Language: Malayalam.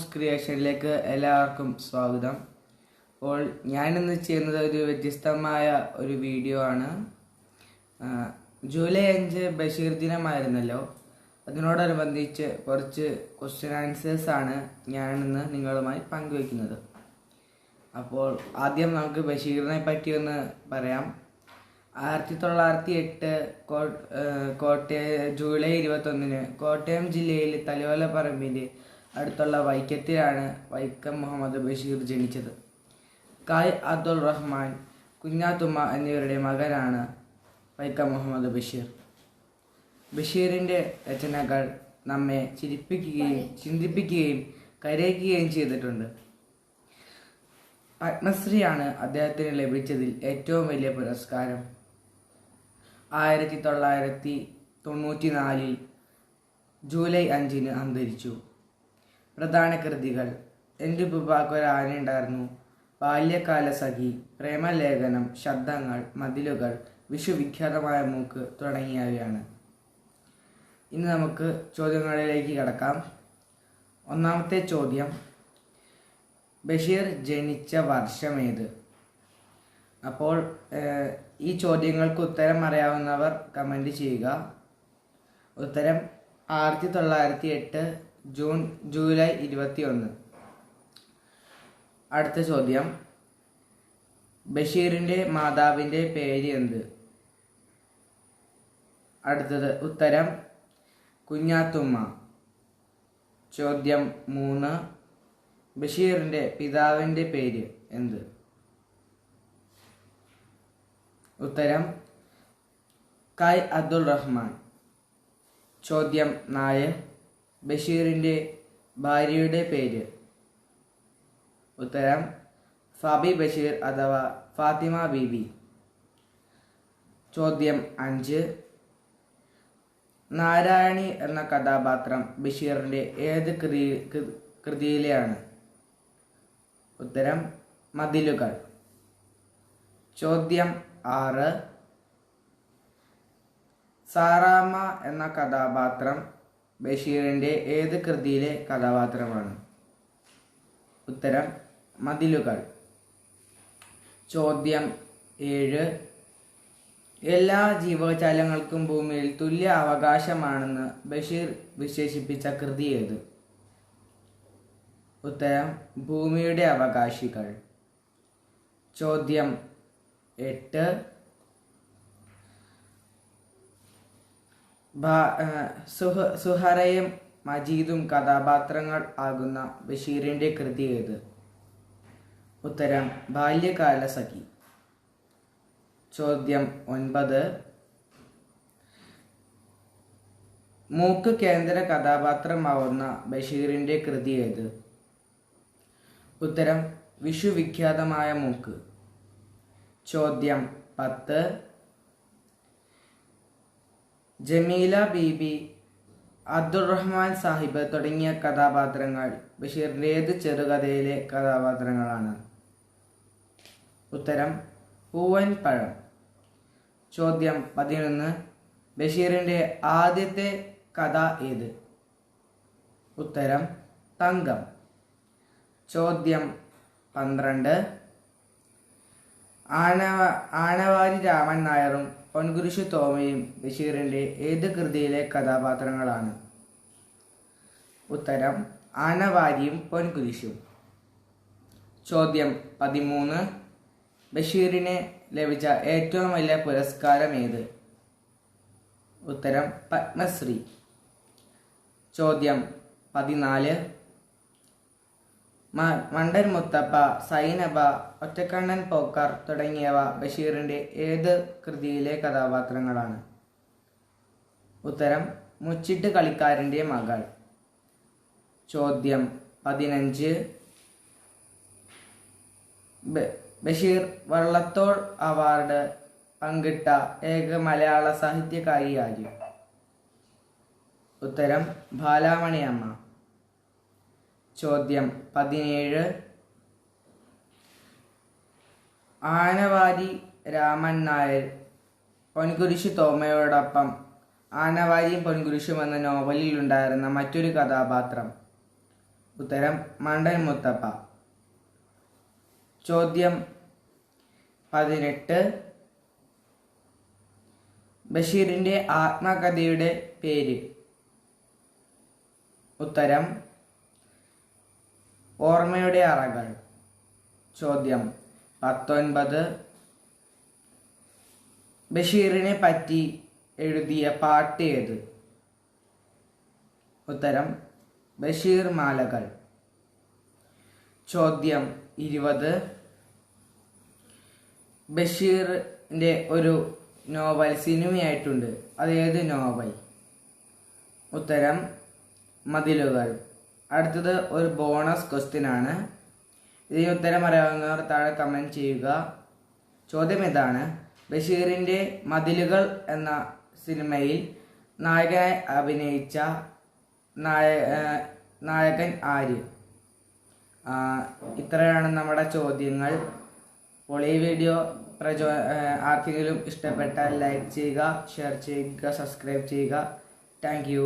മോംസ് ക്രിയേഷനിലേക്ക് എല്ലാവർക്കും സ്വാഗതം. അപ്പോൾ ഞാനിന്ന് ചെയ്യുന്നത് ഒരു വ്യത്യസ്തമായ ഒരു വീഡിയോ ആണ്. ജൂലൈ 5 ബഷീർ ദിനമായിരുന്നല്ലോ. അതിനോടനുബന്ധിച്ച് കുറച്ച് ക്വസ്റ്റ്യൻ ആൻസേഴ്സ് ആണ് ഞാനിന്ന് നിങ്ങളുമായി പങ്കുവയ്ക്കുന്നത്. അപ്പോൾ ആദ്യം നമുക്ക് ബഷീറിനെ പറ്റി ഒന്ന് പറയാം. 1908 ജൂലൈ 21 കോട്ടയം ജില്ലയിൽ തലയോലപ്പറമ്പിൻ്റെ അടുത്തുള്ള വൈക്കത്തിലാണ് വൈക്കം മുഹമ്മദ് ബഷീർ ജനിച്ചത്. കായ് അബ്ദുൾ റഹ്മാൻ, കുഞ്ഞാത്തുമ്മ എന്നിവരുടെ മകനാണ് വൈക്കം മുഹമ്മദ് ബഷീർ. ബഷീറിൻ്റെ രചനകൾ നമ്മെ ചിരിപ്പിക്കുകയും ചിന്തിപ്പിക്കുകയും കരയിക്കുകയും ചെയ്തിട്ടുണ്ട്. പത്മശ്രീയാണ് അദ്ദേഹത്തിന് ലഭിച്ചതിൽ ഏറ്റവും വലിയ പുരസ്കാരം. 1994 ജൂലൈ 5 അന്തരിച്ചു. പ്രധാന കൃതികൾ: എൻ്റെ ഉപ്പാക്കൊരാനയുണ്ടായിരുന്നു, ബാല്യകാല സഖി, പ്രേമലേഖനം, ശബ്ദങ്ങൾ, മതിലുകൾ, വിശ്വവിഖ്യാതമായ മൂക്ക് തുടങ്ങിയവയാണ്. ഇനി നമുക്ക് ചോദ്യങ്ങളിലേക്ക് കടക്കാം. ഒന്നാമത്തെ ചോദ്യം: ബഷീർ ജനിച്ച വർഷമേത്? അപ്പോൾ ഈ ചോദ്യങ്ങൾക്ക് ഉത്തരം അറിയാവുന്നവർ കമൻറ്റ് ചെയ്യുക. ഉത്തരം 1908 ജൂലൈ 21. അടുത്ത ചോദ്യം: ബഷീറിൻ്റെ മാതാവിൻ്റെ പേര് എന്ത്? അടുത്തത് ഉത്തരം കുഞ്ഞാത്തുമ്മ. ചോദ്യം 3: ബഷീറിൻ്റെ പിതാവിൻ്റെ പേര് എന്ത്? ഉത്തരം കായ് അബ്ദുൾ റഹ്മാൻ. ചോദ്യം 4: ബഷീറിൻ്റെ ഭാര്യയുടെ പേര്? ഉത്തരം ഫാബി ബഷീർ അഥവാ ഫാത്തിമ ബീബി. ചോദ്യം 5: നാരായണി എന്ന കഥാപാത്രം ബഷീറിൻ്റെ ഏത് കൃതിയിലെയാണ്? ഉത്തരം മതിലുകൾ. ചോദ്യം 6: സാറാമ്മ എന്ന കഥാപാത്രം ബഷീറിൻ്റെ ഏത് കൃതിയിലെ കഥാപാത്രമാണ്? ഉത്തരം മതിലുകൾ. ചോദ്യം 7: എല്ലാ ജീവജാലങ്ങൾക്കും ഭൂമിയിൽ തുല്യ അവകാശമാണെന്ന് ബഷീർ വിശേഷിപ്പിച്ച കൃതി ഏത്? ഉത്തരം ഭൂമിയുടെ അവകാശികൾ. ചോദ്യം 8: സുഹറയും മജീദും കഥാപാത്രങ്ങൾ ആകുന്ന ബഷീറിൻ്റെ കൃതി ഏത്? ഉത്തരം ബാല്യകാല സഖി. ചോദ്യം 9: മൂക്ക് കേന്ദ്ര കഥാപാത്രമാവുന്ന ബഷീറിൻ്റെ കൃതി ഏത്? ഉത്തരം വിശ്വവിഖ്യാതമായ മൂക്ക്. ചോദ്യം 10: ജമീല ബീബി, അബ്ദുൾ റഹ്മാൻ സാഹിബ് തുടങ്ങിയ കഥാപാത്രങ്ങൾ ബഷീറിൻ്റെ ഏത് ചെറുകഥയിലെ കഥാപാത്രങ്ങളാണ്? ഉത്തരം പൂവൻ പഴം. ചോദ്യം 11: ബഷീറിൻ്റെ ആദ്യത്തെ കഥ ഏത്? ഉത്തരം തങ്കം. ചോദ്യം 12: ആനവാരി രാമൻ നായരും പൊൻകുരിശു തോമയും ബഷീറിൻ്റെ ഏത് കൃതിയിലെ കഥാപാത്രങ്ങളാണ്? ഉത്തരം ആനവാരിയും പൊൻകുരിശും. ചോദ്യം 13: ബഷീറിന് ലഭിച്ച ഏറ്റവും വലിയ പുരസ്കാരം ഏത്? ഉത്തരം പത്മശ്രീ. ചോദ്യം 14: മണ്ടൻ മുത്തപ്പ, സൈനബ, ഒറ്റക്കണ്ണൻ പോക്കാർ തുടങ്ങിയവ ബഷീറിൻ്റെ ഏത് കൃതിയിലെ കഥാപാത്രങ്ങളാണ്? ഉത്തരം മുച്ചിട്ട് കളിക്കാരൻ്റെ മകൾ. ചോദ്യം 15: ബഷീർ വള്ളത്തോൾ അവാർഡ് പങ്കിട്ട ഏക മലയാള സാഹിത്യകാരി ആര്? ഉത്തരം ബാലാമണി അമ്മ. ചോദ്യം 17: ആനവാരി രാമൻ നായർ പൊൻകുരിശു തോമയോടൊപ്പം ആനവാരിയും പൊൻകുരിശും എന്ന നോവലിൽ ഉണ്ടായിരുന്ന മറ്റൊരു കഥാപാത്രം? ഉത്തരം മണ്ടൻ മുത്തപ്പ. ചോദ്യം 18. ബഷീറിന്റെ ആത്മകഥയുടെ പേര്. ഉത്തരം ഓർമ്മയുടെ അറകൾ. ചോദ്യം 19. ബഷീറിനെ പറ്റി എഴുതിയ പാട്ട് ഏത്? ഉത്തരം ബഷീർ മാലകൾ. ചോദ്യം 20. ബഷീറിന്റെ ഒരു നോവൽ സിനിമയായിട്ടുണ്ട്, അതേത് നോവൽ? ഉത്തരം മതിലുകൾ. അടുത്തത് ഒരു ബോണസ് ക്വസ്റ്റ്യൻ ആണ്. ഇതിന് ഉത്തരം അറിയാവുന്നവർ താഴെ കമൻറ്റ് ചെയ്യുക. ചോദ്യം ഇതാണ്: ബഷീറിൻ്റെ മതിലുകൾ എന്ന സിനിമയിൽ നായകനായി അഭിനയിച്ച നായകൻ ആര്? ഇത്രയാണ് നമ്മുടെ ചോദ്യങ്ങൾ. അപ്പോൾ ഈ വീഡിയോ ആർക്കെങ്കിലും ഇഷ്ടപ്പെട്ടാൽ ലൈക്ക് ചെയ്യുക, ഷെയർ ചെയ്യുക, സബ്സ്ക്രൈബ് ചെയ്യുക. Thank you.